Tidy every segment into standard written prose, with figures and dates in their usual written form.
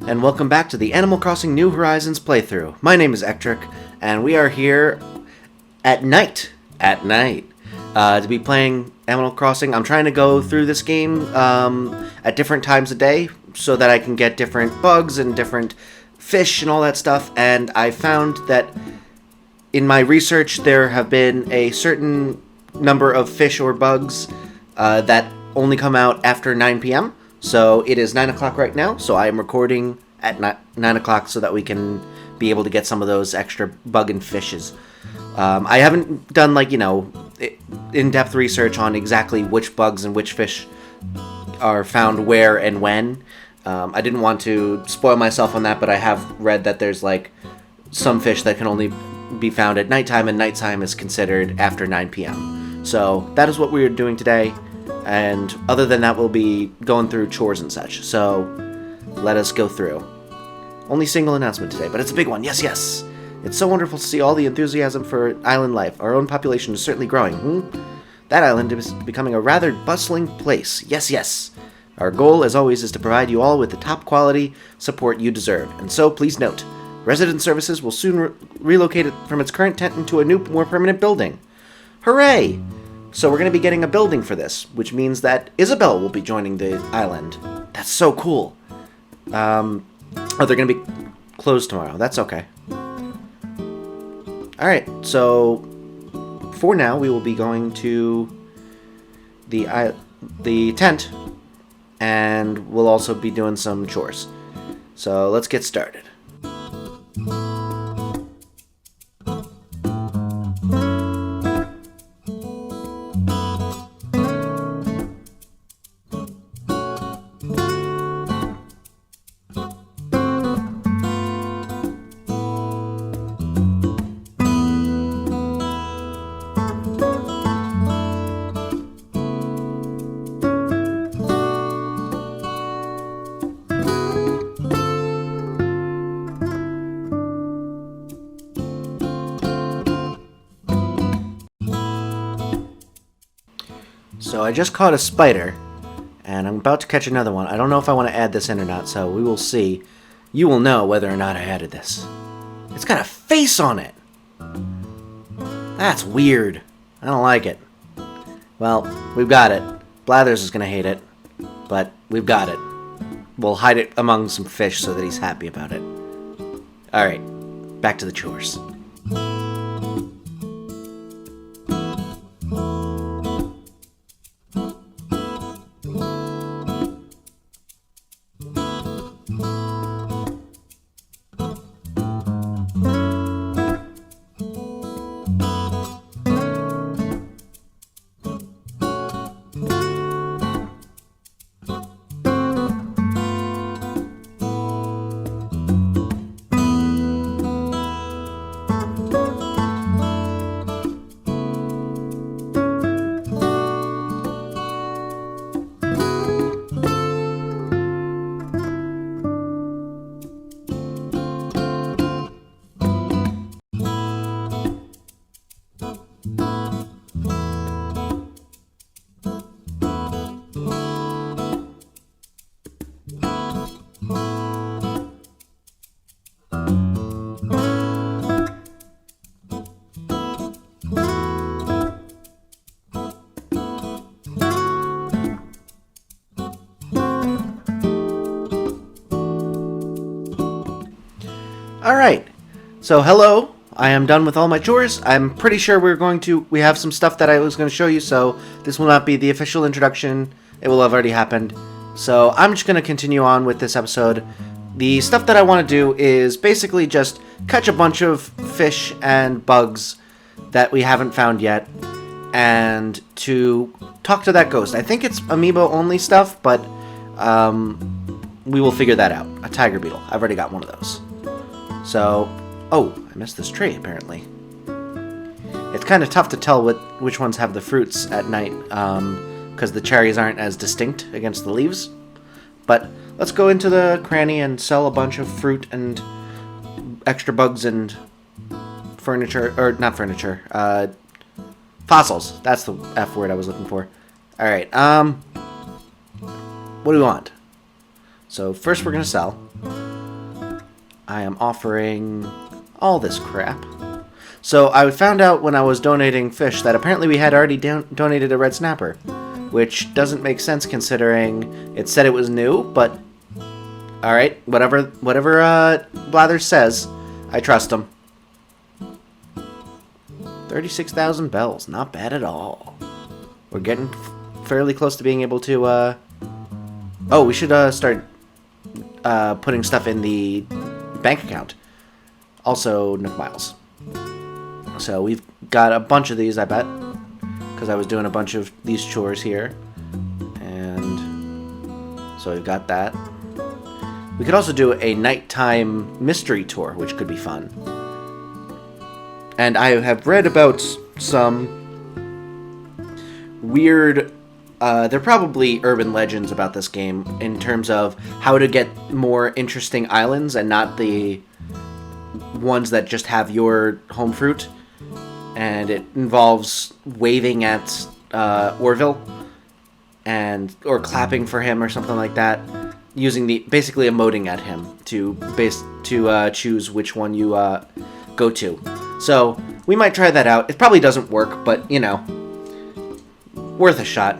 and welcome back to the Animal Crossing New Horizons playthrough. My name is Ectric, and we are here at night, to be playing Animal Crossing. I'm trying to go through this game at different times of day so that I can get different bugs and different fish and all that stuff, and I found that in my research there have been a certain number of fish or bugs that only come out after 9 p.m., so it is 9 o'clock right now, so I am recording at 9 o'clock so that we can be able to get some of those extra bug and fishes. I haven't done, in-depth research on exactly which bugs and which fish are found where and when. I didn't want to spoil myself on that, but I have read that there's, some fish that can only be found at nighttime, and nighttime is considered after 9 p.m. So that is what we're doing today. And other than that, we'll be going through chores and such. So let us go through. Only single announcement today, but it's a big one. Yes. It's so wonderful to see all the enthusiasm for island life. Our own population is certainly growing. That island is becoming a rather bustling place. Yes. Our goal, as always, is to provide you all with the top quality support you deserve. And so, please note, Resident Services will soon relocate it from its current tent into a new, more permanent building. Hooray! So we're going to be getting a building for this, which means that Isabelle will be joining the island. That's so cool. They're going to be closed tomorrow. That's okay. Alright, so for now we will be going to the tent, and we'll also be doing some chores. So let's get started. So I just caught a spider, and I'm about to catch another one. I don't know if I want to add this in or not, so we will see. You will know whether or not I added this. It's got a face on it! That's weird. I don't like it. Well, we've got it. Blathers is going to hate it, but we've got it. We'll hide it among some fish so that he's happy about it. Alright, back to the chores. Alright, so hello, I am done with all my chores. I'm pretty sure we have some stuff that I was going to show you, so this will not be the official introduction. It will have already happened. So I'm just going to continue on with this episode. The stuff that I want to do is basically just catch a bunch of fish and bugs that we haven't found yet, and to talk to that ghost. I think it's amiibo only stuff, but we will figure that out. A tiger beetle. I've already got one of those. So, oh, I missed this tree, apparently. It's kind of tough to tell which ones have the fruits at night, because the cherries aren't as distinct against the leaves. But let's go into the cranny and sell a bunch of fruit and extra bugs and furniture, or not furniture, fossils. That's the F word I was looking for. Alright, what do we want? So first we're going to sell I am offering all this crap. So I found out when I was donating fish that apparently we had already donated a red snapper, which doesn't make sense considering it said it was new, but alright, whatever Blathers says, I trust him. 36,000 bells, not bad at all. We're getting fairly close to being able to, oh, we should start putting stuff in the bank account. Also, Nook Miles. So we've got a bunch of these, I bet, because I was doing a bunch of these chores here. And so we've got that. We could also do a nighttime mystery tour, which could be fun. And I have read about some weird, they're probably urban legends about this game in terms of how to get more interesting islands and not the ones that just have your home fruit. And it involves waving at Orville or clapping for him or something like that, using basically emoting at him to choose which one you go to. So we might try that out. It probably doesn't work, but you know, worth a shot.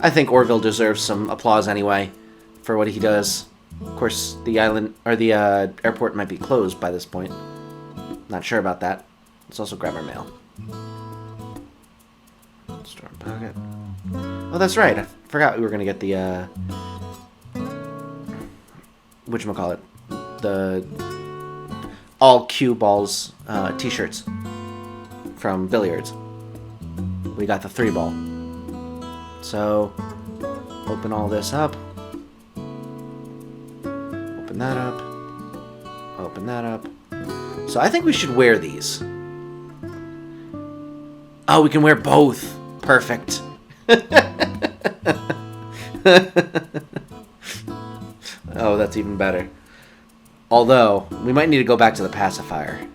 I think Orville deserves some applause anyway for what he does. Of course, the island or the airport might be closed by this point. Not sure about that. Let's also grab our mail. Storm pocket. Oh, that's right. I forgot we were gonna get the whatchamacallit? The all cue balls t-shirts from Billiards. We got the 3-ball. So open all this up. Open that up. Open that up. So I think we should wear these. Oh, we can wear both. Perfect. Oh, that's even better. Although, we might need to go back to the pacifier.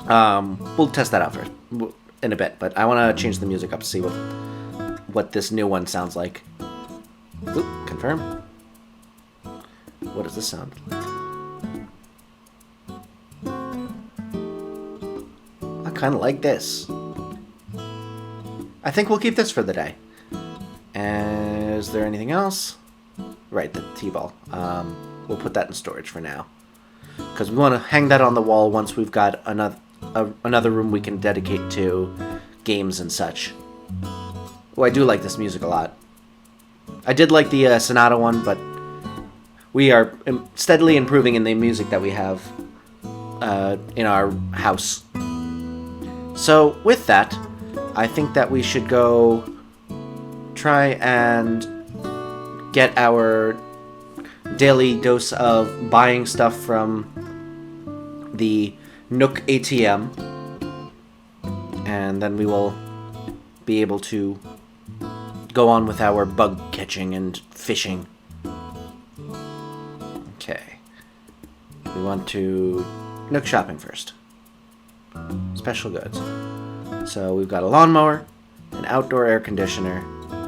We'll test that out first in a bit, but I want to change the music up to see what this new one sounds like. Oop, confirm. What does this sound like? I kind of like this. I think we'll keep this for the day. And is there anything else? Right, the T-ball. We'll put that in storage for now, because we want to hang that on the wall once we've got another room we can dedicate to games and such. Oh, I do like this music a lot. I did like the Sonata one, but we are steadily improving in the music that we have in our house. So with that, I think that we should go try and get our daily dose of buying stuff from the Nook ATM, and then we will be able to go on with our bug catching and fishing. Okay. We want to Nook shopping first. Special goods. So we've got a lawnmower, an outdoor air conditioner,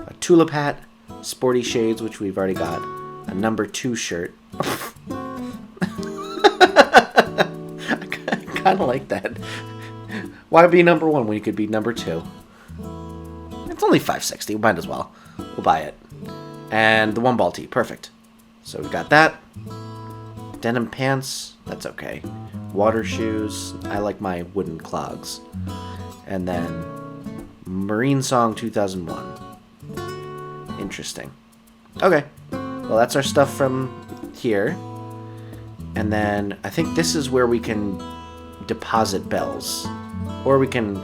a tulip hat, sporty shades, which we've already got, a number 2 shirt. I kind of like that. Why be number 1 when you could be number 2? It's only $5.60. We might as well. We'll buy it. And the 1-ball tee. Perfect. So we've got that. Denim pants. That's okay. Water shoes. I like my wooden clogs. And then Marine Song 2001. Interesting. Okay. Well, that's our stuff from here. And then I think this is where we can deposit bells. Or we can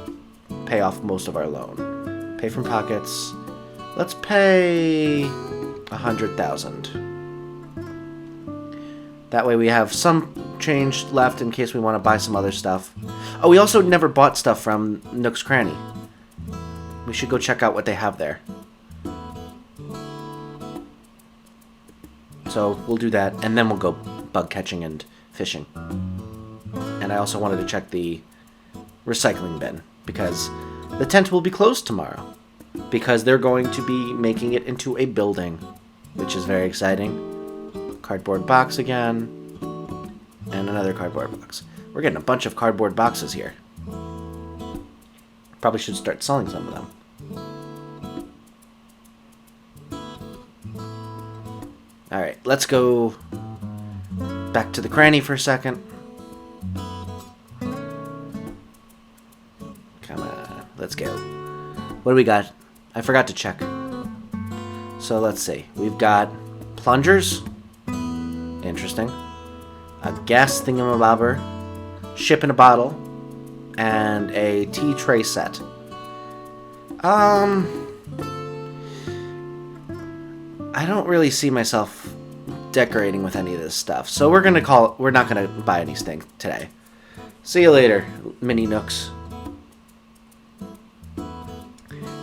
pay off most of our loan. Pay from pockets. Let's pay 100,000. That way we have some change left in case we want to buy some other stuff. Oh, we also never bought stuff from Nook's Cranny. We should go check out what they have there. So we'll do that, and then we'll go bug catching and fishing. And I also wanted to check the recycling bin, because the tent will be closed tomorrow. Because they're going to be making it into a building, which is very exciting. Cardboard box again. And another cardboard box. We're getting a bunch of cardboard boxes here. Probably should start selling some of them. Alright, let's go back to the cranny for a second. Come on, let's go. What do we got? I forgot to check. So let's see. We've got plungers. Interesting. A gas thingamabobber. Ship in a bottle. And a tea tray set. I don't really see myself decorating with any of this stuff. So we're not gonna buy anything today. See you later, mini nooks.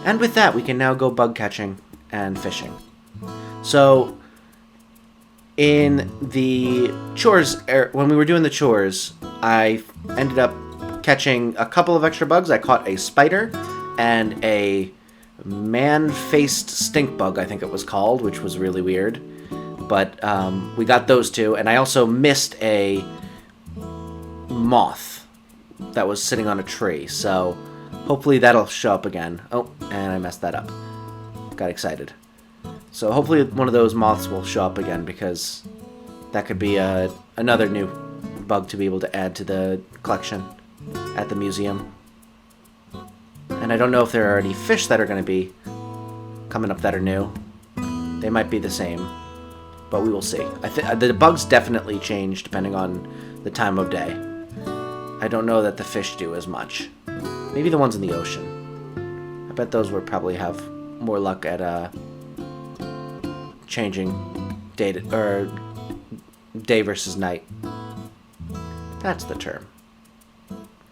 And with that, we can now go bug catching and fishing. So, in the chores, when we were doing the chores, I ended up catching a couple of extra bugs. I caught a spider and a man-faced stink bug, I think it was called, which was really weird. But we got those two, and I also missed a moth that was sitting on a tree, so hopefully that'll show up again. Oh, and I messed that up. Got excited. So hopefully one of those moths will show up again, because that could be another new bug to be able to add to the collection at the museum. And I don't know if there are any fish that are going to be coming up that are new. They might be the same, but we will see. The bugs definitely change depending on the time of day. I don't know that the fish do as much. Maybe the ones in the ocean. I bet those would probably have more luck at changing day versus night. That's the term.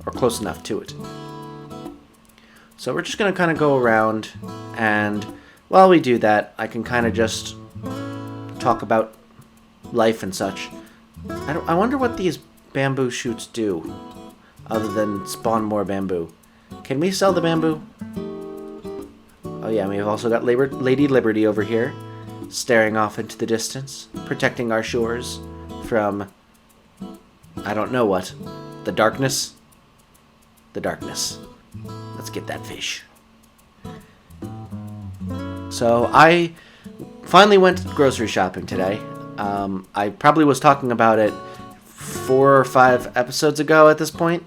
Or close enough to it. So we're just going to kind of go around, and while we do that, I can kind of just talk about life and such. I wonder what these bamboo shoots do, other than spawn more bamboo. Can we sell the bamboo? Oh yeah, we've also got Lady Liberty over here, staring off into the distance, protecting our shores from, I don't know what, the darkness? The darkness. Let's get that fish. So I finally went grocery shopping today. I probably was talking about it 4 or 5 episodes ago at this point.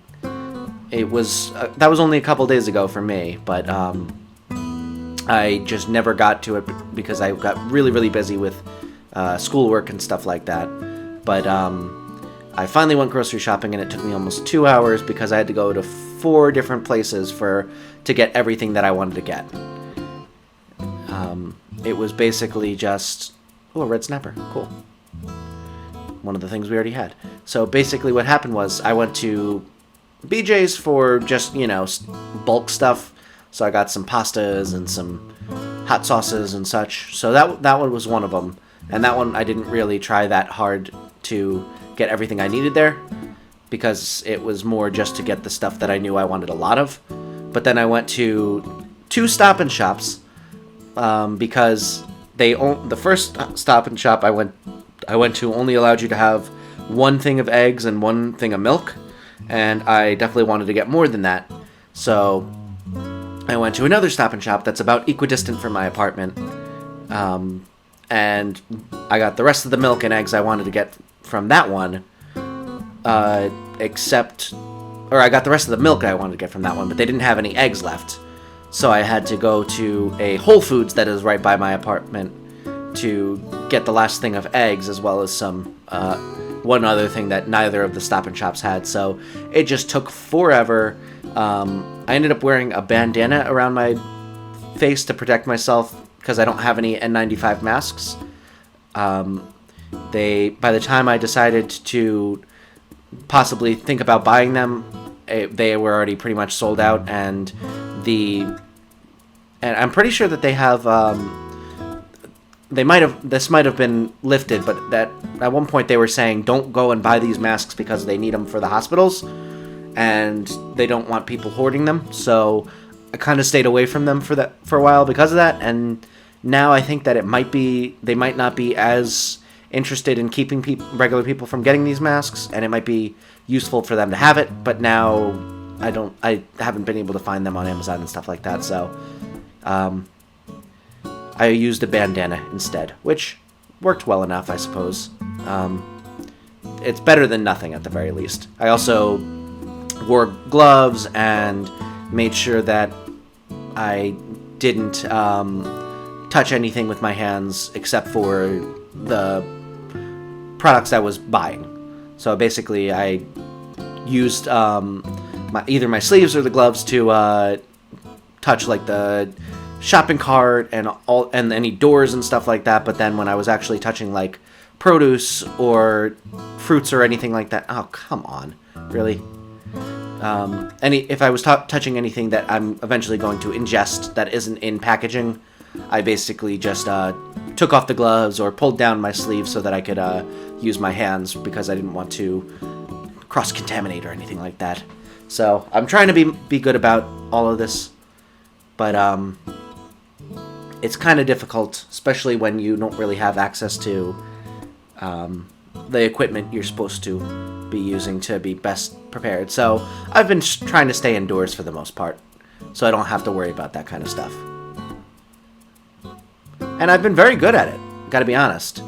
It was that was only a couple days ago for me, but I just never got to it because I got really, really busy with schoolwork and stuff like that. But I finally went grocery shopping, and it took me almost 2 hours because I had to go to 4 different places to get everything that I wanted to get. It was basically just... Oh, a red snapper. Cool. One of the things we already had. So basically what happened was I went to BJ's for just, bulk stuff. So I got some pastas and some hot sauces and such. So that one was one of them. And that one I didn't really try that hard to get everything I needed there, because it was more just to get the stuff that I knew I wanted a lot of. But then I went to 2 Stop and Shops, because the first Stop and Shop I went to only allowed you to have 1 thing of eggs and 1 thing of milk, and I definitely wanted to get more than that. So I went to another Stop and Shop that's about equidistant from my apartment, and I got the rest of the milk and eggs I wanted to get from that one, I got the rest of the milk I wanted to get from that one, but they didn't have any eggs left. So I had to go to a Whole Foods that is right by my apartment to get the last thing of eggs, as well as some one other thing that neither of the Stop and Shops had. So it just took forever. I ended up wearing a bandana around my face to protect myself because I don't have any N95 masks. By the time I decided to possibly think about buying them, they were already pretty much sold out, and I'm pretty sure that they have this might have been lifted, but that at one point they were saying don't go and buy these masks because they need them for the hospitals and they don't want people hoarding them. So I kind of stayed away from them for a while because of that, and now I think that they might not be as interested in keeping regular people from getting these masks, and it might be useful for them to have it, but now I haven't been able to find them on Amazon and stuff like that, so I used a bandana instead, which worked well enough, I suppose. It's better than nothing at the very least. I also wore gloves and made sure that I didn't touch anything with my hands except for the products I was buying. So basically I used either my sleeves or the gloves to touch like the shopping cart and any doors and stuff like that, but then when I was actually touching like produce or fruits or anything like that, oh come on, really? If I was touching anything that I'm eventually going to ingest that isn't in packaging, I basically just took off the gloves or pulled down my sleeves so that I could use my hands because I didn't want to cross-contaminate or anything like that. So I'm trying to be good about all of this, but it's kind of difficult, especially when you don't really have access to the equipment you're supposed to be using to be best prepared. So I've been trying to stay indoors for the most part, so I don't have to worry about that kind of stuff. And I've been very good at it, gotta be honest.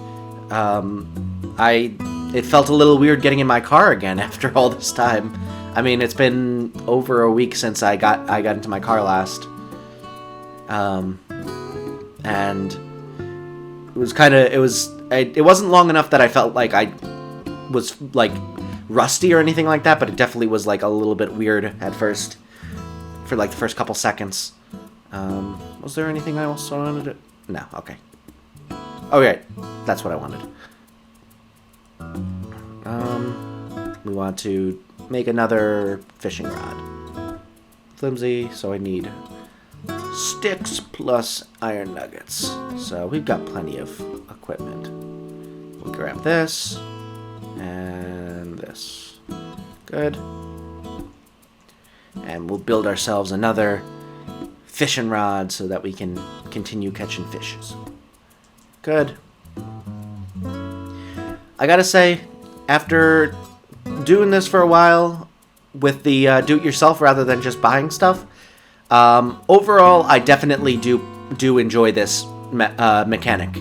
It felt a little weird getting in my car again after all this time. I mean, it's been over a week since I got into my car last. And it wasn't long enough that I felt like I was like rusty or anything like that, but it definitely was like a little bit weird at first for like the first couple seconds. Was there anything else I wanted to... No, okay. Okay, that's what I wanted. We want to make another fishing rod. Flimsy, so I need sticks plus iron nuggets. So we've got plenty of equipment. We'll grab this and this. Good. And we'll build ourselves another fishing rod so that we can continue catching fishes. Good. I gotta say, after doing this for a while with the do-it-yourself rather than just buying stuff, overall, I definitely do enjoy this mechanic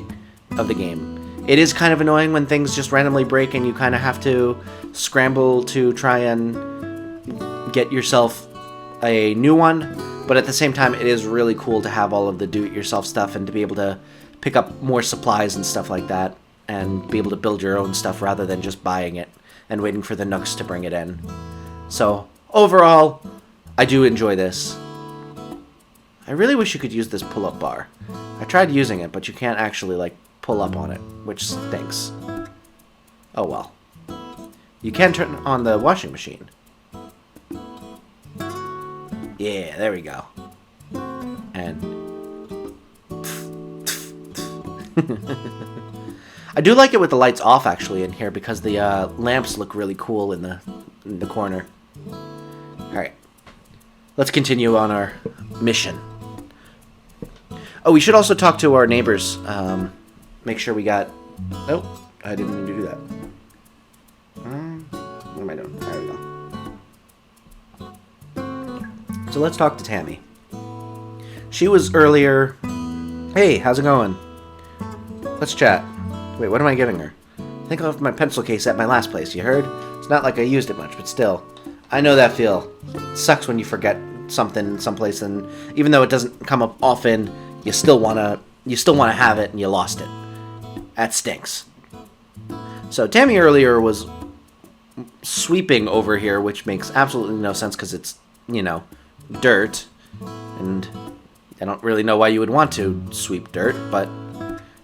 of the game. It is kind of annoying when things just randomly break and you kind of have to scramble to try and get yourself a new one, but at the same time, it is really cool to have all of the do-it-yourself stuff and to be able to pick up more supplies and stuff like that and be able to build your own stuff rather than just buying it and waiting for the nooks to bring it in. So, overall, I do enjoy this. I really wish you could use this pull-up bar. I tried using it, but you can't actually, like, pull up on it, which stinks. Oh well. You can turn on the washing machine. Yeah, there we go. And... I do like it with the lights off, actually, in here, because the lamps look really cool in the corner. Alright. Let's continue on our mission. Oh, we should also talk to our neighbors. Make sure we got... Oh, I didn't mean to do that. What am I doing? There we go. So let's talk to Tammy. She was earlier... Hey, how's it going? Let's chat. Wait, what am I giving her? I think I left my pencil case at my last place, you heard? It's not like I used it much, but still. I know that feel. It sucks when you forget something someplace, and even though it doesn't come up often, you still wanna have it, and you lost it. That stinks. So Tammy earlier was sweeping over here, which makes absolutely no sense because it's, you know, dirt, and I don't really know why you would want to sweep dirt, but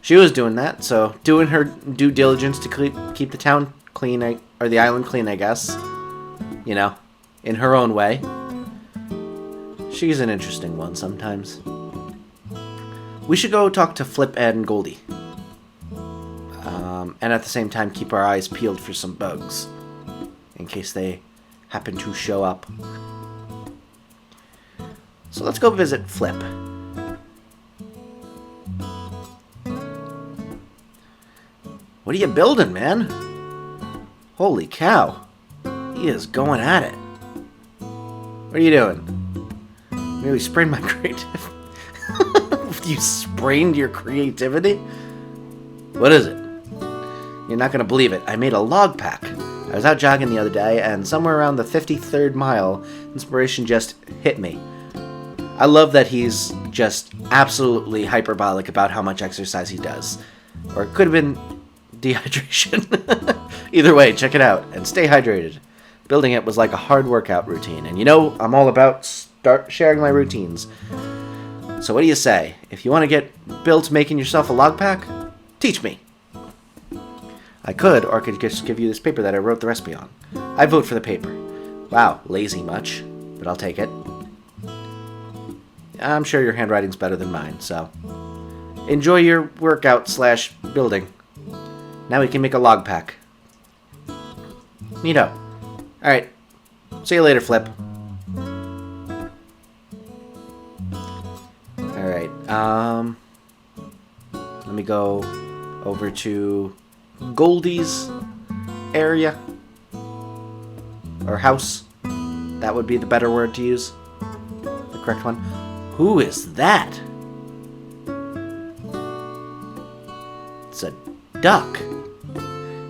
she was doing that, so doing her due diligence to keep the town clean, or the island clean, I guess. You know, in her own way. She's an interesting one sometimes. We should go talk to Flip and Goldie. And at the same time keep our eyes peeled for some bugs, in case they happen to show up. So let's go visit Flip. What are you building, man? Holy cow. He is going at it. What are you doing? Nearly sprained my creativity. You sprained your creativity? What is it? You're not going to believe it. I made a log pack. I was out jogging the other day, and somewhere around the 53rd mile, inspiration just hit me. I love that he's just absolutely hyperbolic about how much exercise he does. Or it could have been dehydration. Either way, check it out, and stay hydrated. Building it was like a hard workout routine, and you know, I'm all about sharing my routines. So what do you say? If you want to get built making yourself a log pack, teach me. I could, or I could just give you this paper that I wrote the recipe on. I vote for the paper. Wow, lazy much, but I'll take it. I'm sure your handwriting's better than mine, so enjoy your workout / building. Now we can make a log pack. Neato. Alright, see you later, Flip. Alright, let me go over to Goldie's area. Or house. That would be the better word to use. The correct one. Who is that? It's a duck.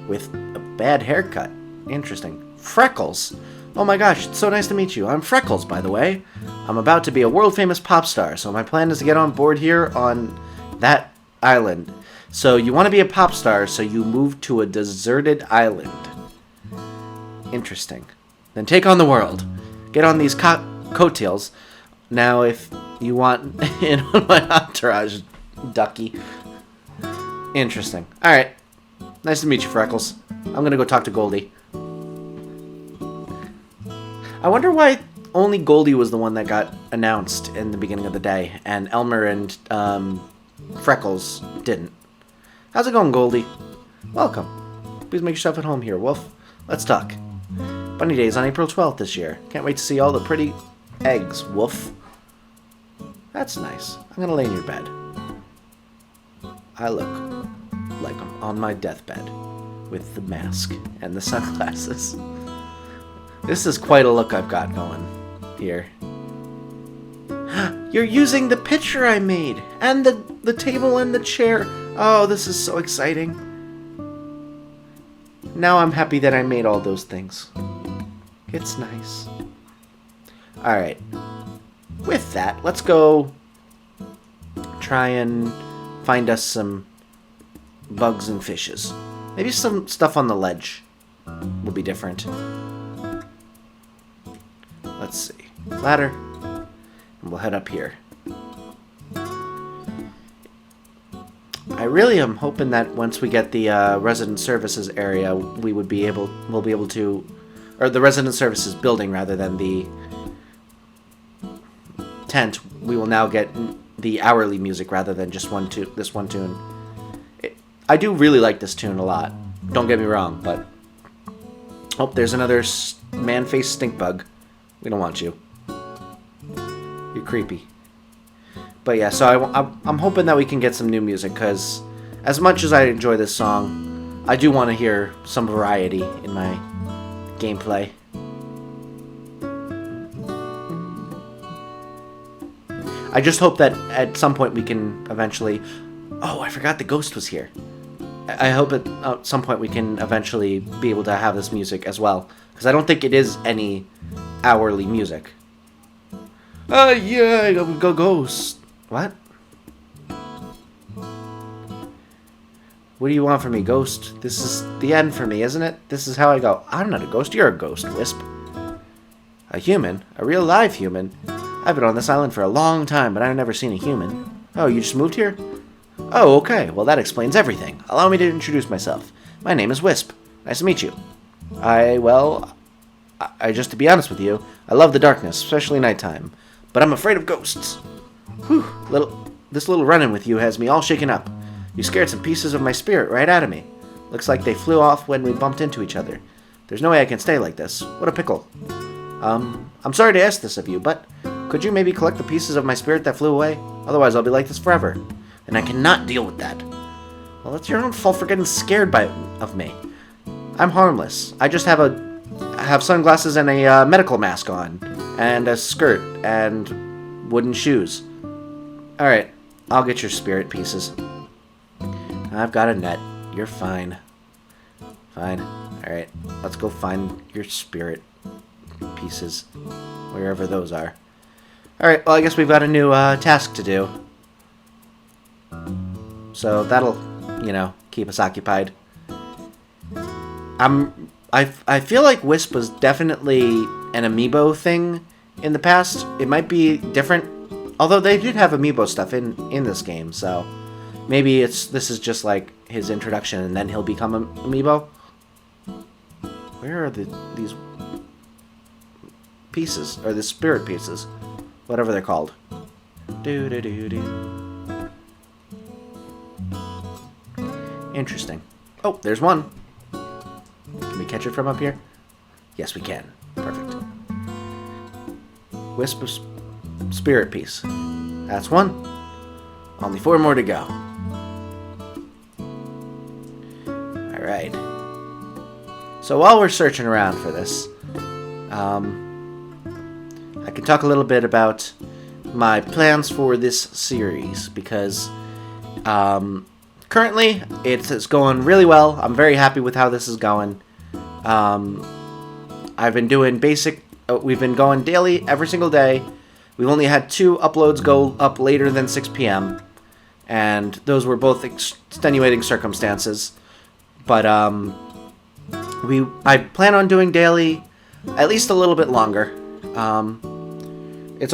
With a bad haircut. Interesting. Freckles. Oh my gosh, it's so nice to meet you. I'm Freckles, by the way. I'm about to be a world-famous pop star, so my plan is to get on board here on that island. So you want to be a pop star, so you move to a deserted island. Interesting. Then take on the world. Get on these coattails. Now, if you want in on my entourage, ducky. Interesting. Alright. Nice to meet you, Freckles. I'm gonna go talk to Goldie. I wonder why only Goldie was the one that got announced in the beginning of the day, and Elmer and Freckles didn't. How's it going, Goldie? Welcome. Please make yourself at home here, Wolf. Let's talk. Bunny Day is on April 12th this year. Can't wait to see all the pretty eggs, Wolf. That's nice. I'm gonna lay in your bed. I look like I'm on my deathbed with the mask and the sunglasses. This is quite a look I've got going here. You're using the picture I made, and the table and the chair. Oh, this is so exciting. Now I'm happy that I made all those things. It's nice. Alright. With that, let's go try and find us some bugs and fishes. Maybe some stuff on the ledge will be different. Let's see. Ladder. And we'll head up here. I really am hoping that once we get the resident services area, we'll be able to, or the resident services building rather than the tent, we will now get the hourly music rather than just this one tune. I do really like this tune a lot. Don't get me wrong, but oh, there's another man-faced stink bug. We don't want you. You're creepy. But yeah, so I'm hoping that we can get some new music, because as much as I enjoy this song, I do want to hear some variety in my gameplay. I just hope that at some point we can eventually... Oh, I forgot the ghost was here. I hope at some point we can eventually be able to have this music as well, because I don't think it is any hourly music. Yeah, go ghost. What? What do you want from me, ghost? This is the end for me, isn't it? This is how I go. I'm not a ghost, you're a ghost, Wisp. A human? A real live human? I've been on this island for a long time, but I've never seen a human. Oh, you just moved here? Oh, okay. Well, that explains everything. Allow me to introduce myself. My name is Wisp. Nice to meet you. Just to be honest with you, I love the darkness, especially nighttime. But I'm afraid of ghosts. Whew, this little run-in with you has me all shaken up. You scared some pieces of my spirit right out of me. Looks like they flew off when we bumped into each other. There's no way I can stay like this. What a pickle. I'm sorry to ask this of you, but could you maybe collect the pieces of my spirit that flew away? Otherwise I'll be like this forever. And I cannot deal with that. Well, it's your own fault for getting scared of me. I'm harmless. I just have sunglasses and a medical mask on, and a skirt, and wooden shoes. Alright, I'll get your spirit pieces. I've got a net. You're fine. Fine. Alright, let's go find your spirit pieces, wherever those are. Alright, well, I guess we've got a new task to do. So that'll, keep us occupied. I feel like Wisp was definitely an amiibo thing in the past. It might be different, although they did have amiibo stuff in this game, so maybe this is just like his introduction and then he'll become an amiibo. Where are these pieces, or the spirit pieces, whatever they're called? Interesting. Oh, there's one. Can we catch it from up here? Yes, we can. Perfect. Wisp of spirit piece. That's one. Only 4 more to go. Alright. So while we're searching around for this, I can talk a little bit about my plans for this series, because currently it's going really well. I'm very happy with how this is going. I've been doing we've been going daily every single day. We've only had 2 uploads go up later than 6 p.m. and those were both extenuating circumstances. But I plan on doing daily at least a little bit longer. It's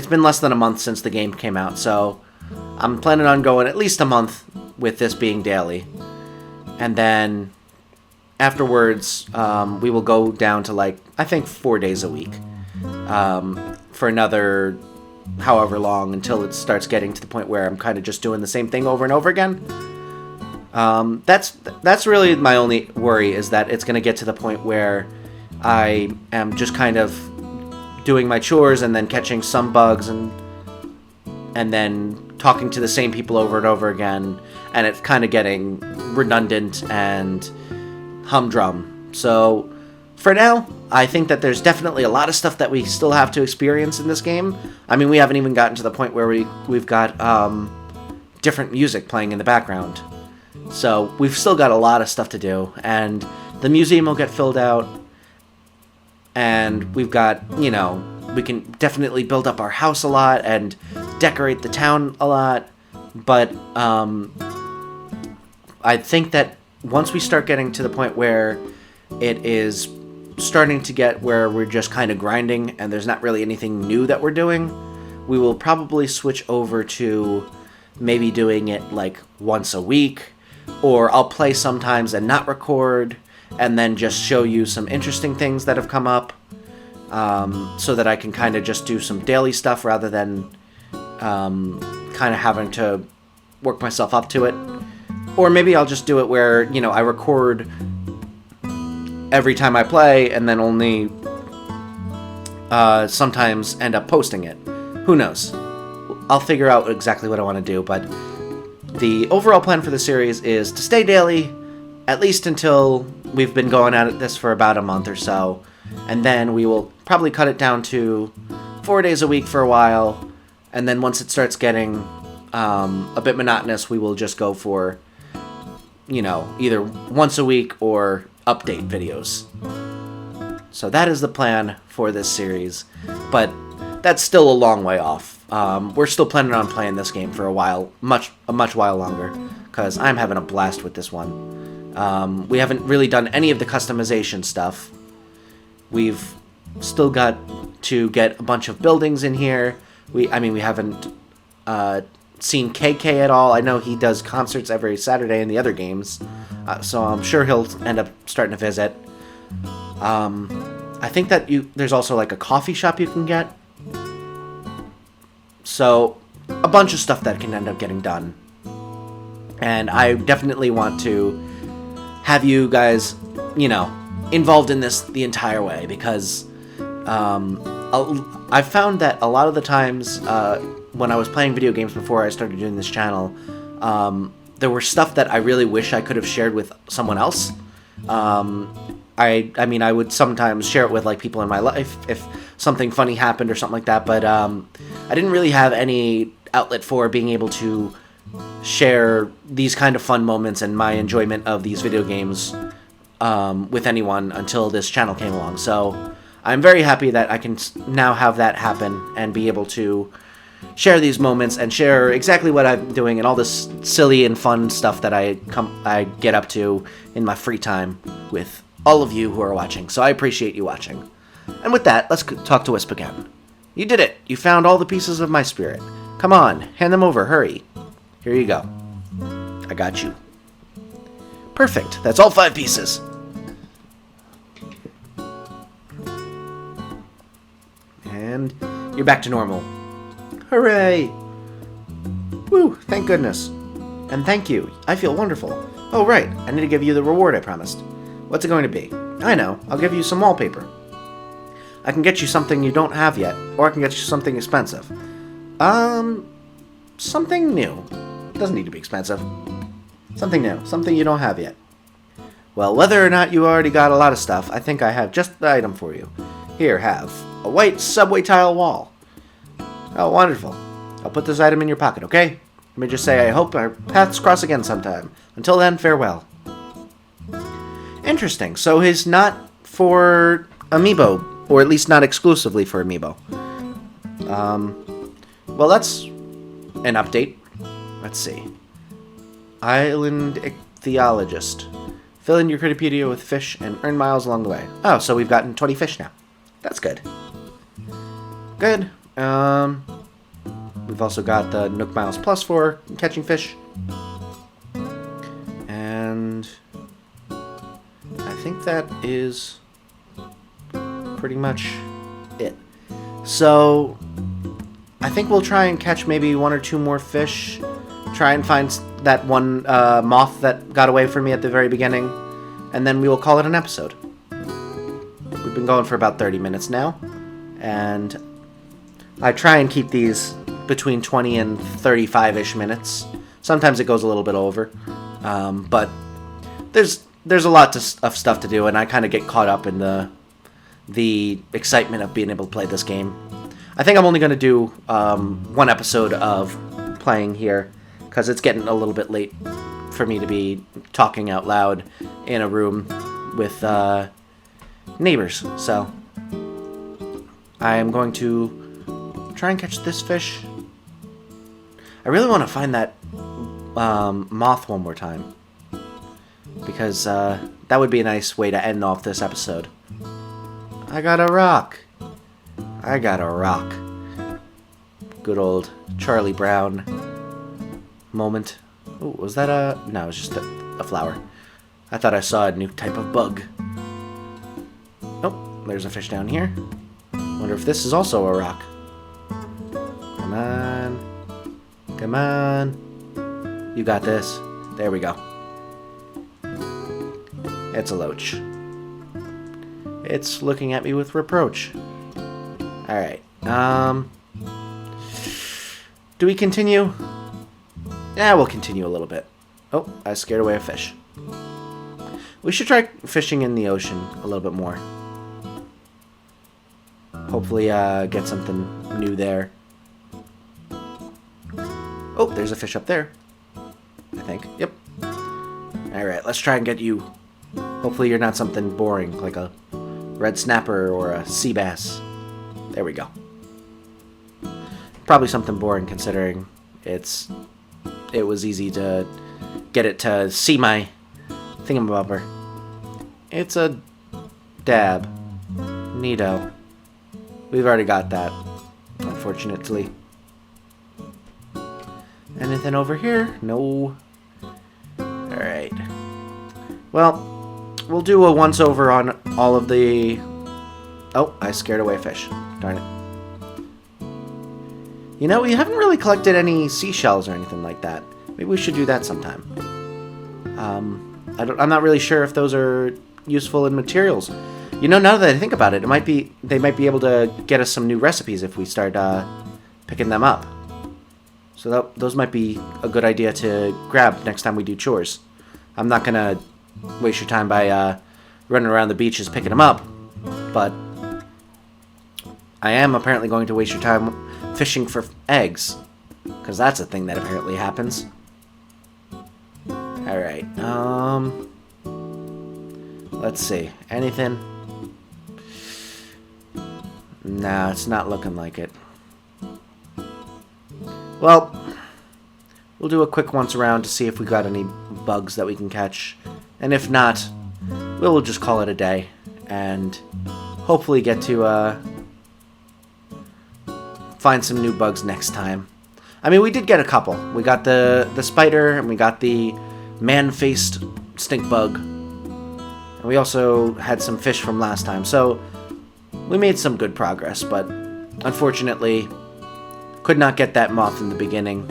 been less than a month since the game came out, so I'm planning on going at least a month with this being daily. And then afterwards, we will go down to, I think 4 days a week for another however long, until it starts getting to the point where I'm kind of just doing the same thing over and over again. That's really my only worry, is that it's going to get to the point where I am just kind of doing my chores and then catching some bugs and then talking to the same people over and over again, and it's kind of getting redundant and humdrum. So for now, I think that there's definitely a lot of stuff that we still have to experience in this game. I mean, we haven't even gotten to the point where we've got different music playing in the background. So we've still got a lot of stuff to do, and the museum will get filled out, and we've got, we can definitely build up our house a lot and decorate the town a lot. But I think that once we start getting to the point where it is starting to get where we're just kind of grinding and there's not really anything new that we're doing, we will probably switch over to maybe doing it once a week, or I'll play sometimes and not record, and then just show you some interesting things that have come up, so that I can kind of just do some daily stuff rather than kind of having to work myself up to it. Or maybe I'll just do it where, I record every time I play and then only sometimes end up posting it. Who knows? I'll figure out exactly what I want to do, but the overall plan for the series is to stay daily, at least until we've been going at this for about a month or so, and then we will probably cut it down to 4 days a week for a while, and then once it starts getting a bit monotonous, we will just go for, either once a week or update videos. So that is the plan for this series, but that's still a long way off. We're still planning on playing this game for a while, a much while longer, because I'm having a blast with this one. We haven't really done any of the customization stuff. We've still got to get a bunch of buildings in here. We haven't seen KK at all. I know he does concerts every Saturday in the other games, so I'm sure he'll end up starting to visit. I think that there's also a coffee shop you can get. So, a bunch of stuff that can end up getting done. And I definitely want to have you guys, involved in this the entire way, because I found that a lot of the times when I was playing video games before I started doing this channel, There were stuff that I really wish I could have shared with someone else. I mean, I would sometimes share it with like people in my life if something funny happened or something like that, but I didn't really have any outlet for being able to share these kind of fun moments and my enjoyment of these video games with anyone until this channel came along. So I'm very happy that I can now have that happen and be able to share these moments and share exactly what I'm doing and all this silly and fun stuff that I get up to in my free time with all of you who are watching. So I appreciate you watching. And with that, let's talk to Wisp again. You did it! You found all the pieces of my spirit. Come on, hand them over, hurry. Here you go. I got you. Perfect, that's all 5 pieces. And you're back to normal. Hooray! Woo, thank goodness. And thank you, I feel wonderful. Oh right, I need to give you the reward I promised. What's it going to be? I know, I'll give you some wallpaper. I can get you something you don't have yet, or I can get you something expensive. Something new. Doesn't need to be expensive. Something new, something you don't have yet. Well, whether or not you already got a lot of stuff, I think I have just the item for you. Here, have a white subway tile wall. Oh, wonderful. I'll put this item in your pocket, okay? Let me just say I hope our paths cross again sometime. Until then, farewell. Interesting. So he's not for Amiibo, or at least not exclusively for Amiibo. Well, that's an update. Let's see. Island Ichthyologist. Fill in your Critterpedia with fish and earn miles along the way. Oh, so we've gotten 20 fish now. That's good. Good. We've also got the Nook Miles Plus for catching fish. And I think that is pretty much it. So I think we'll try and catch maybe 1 or 2 more fish. Try and find that one moth that got away from me at the very beginning. And then we will call it an episode. We've been going for about 30 minutes now. And I try and keep these between 20 and 35-ish minutes. Sometimes it goes a little bit over. But there's a lot of stuff to do, and I kind of get caught up in the excitement of being able to play this game. I think I'm only going to do 1 episode of playing here, because it's getting a little bit late for me to be talking out loud in a room with neighbors. So I am going to try and catch this fish. I really want to find that moth one more time, because that would be a nice way to end off this episode. I got a rock. I got a rock. Good old Charlie Brown moment. Oh, was that a... No, it was just a flower. I thought I saw a new type of bug. Oh, there's a fish down here. Wonder if this is also a rock. Come on. Come on. You got this. There we go. It's a loach. It's looking at me with reproach. Alright. Do we continue? Yeah, we'll continue a little bit. Oh, I scared away a fish. We should try fishing in the ocean a little bit more. Hopefully, get something new there. Oh, there's a fish up there. I think. Yep. Alright, let's try and get you. Hopefully you're not something boring, like a red snapper or a sea bass. There we go. Probably something boring considering it was easy to get it to see my thingamabobber. It's a dab. Neato. We've already got that, unfortunately. Anything over here? No. Alright. Well, we'll do a once-over on all of the... Oh, I scared away a fish. Darn it. You know, we haven't really collected any seashells or anything like that. Maybe we should do that sometime. I'm not really sure if those are useful in materials. You know, now that I think about it, they might be able to get us some new recipes if we start picking them up. So those might be a good idea to grab next time we do chores. I'm not going to waste your time by running around the beaches picking them up, but I am apparently going to waste your time fishing for eggs, because that's a thing that apparently happens. Alright, let's see. Anything? Nah, it's not looking like it. Well, we'll do a quick once around to see if we got any bugs that we can catch. And if not, we'll just call it a day and hopefully get to find some new bugs next time. I mean, we did get a couple. We got the spider and we got the man-faced stink bug. And we also had some fish from last time. So we made some good progress, but unfortunately could not get that moth in the beginning,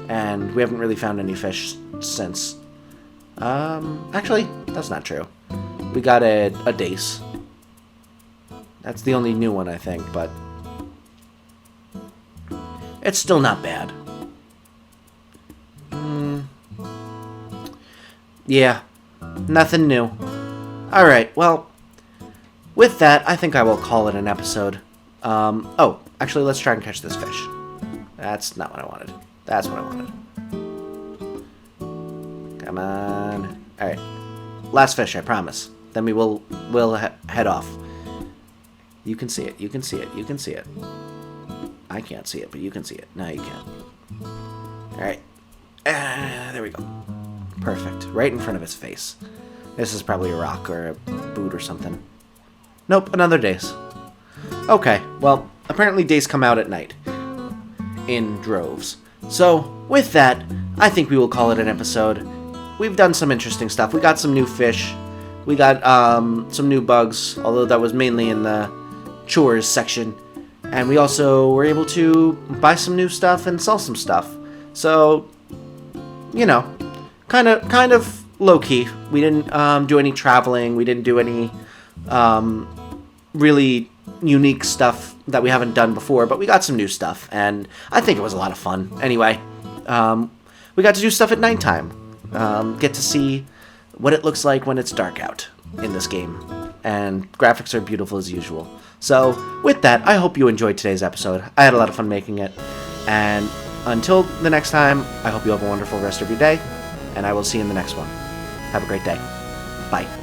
and we haven't really found any fish since. Actually, that's not true. We got a dace. That's the only new one, I think, but it's still not bad. Yeah, nothing new. Alright, well, with that, I think I will call it an episode. Oh, actually, let's try and catch this fish. That's not what I wanted. That's what I wanted. Come on. Alright. Last fish, I promise. Then we'll head off. You can see it. You can see it. You can see it. I can't see it, but you can see it. No, you can't. Alright. There we go. Perfect. Right in front of his face. This is probably a rock or a boot or something. Nope, another dace. Okay, well, apparently days come out at night. In droves. So, with that, I think we will call it an episode. We've done some interesting stuff. We got some new fish. We got some new bugs, although that was mainly in the chores section. And we also were able to buy some new stuff and sell some stuff. So, you know, kind of low-key. We didn't do any traveling. We didn't do any really unique stuff that we haven't done before, but we got some new stuff, and I think it was a lot of fun. Anyway, we got to do stuff at nighttime. Get to see what it looks like when it's dark out in this game, and graphics are beautiful as usual. So, with that, I hope you enjoyed today's episode. I had a lot of fun making it, and until the next time, I hope you have a wonderful rest of your day, and I will see you in the next one. Have a great day. Bye.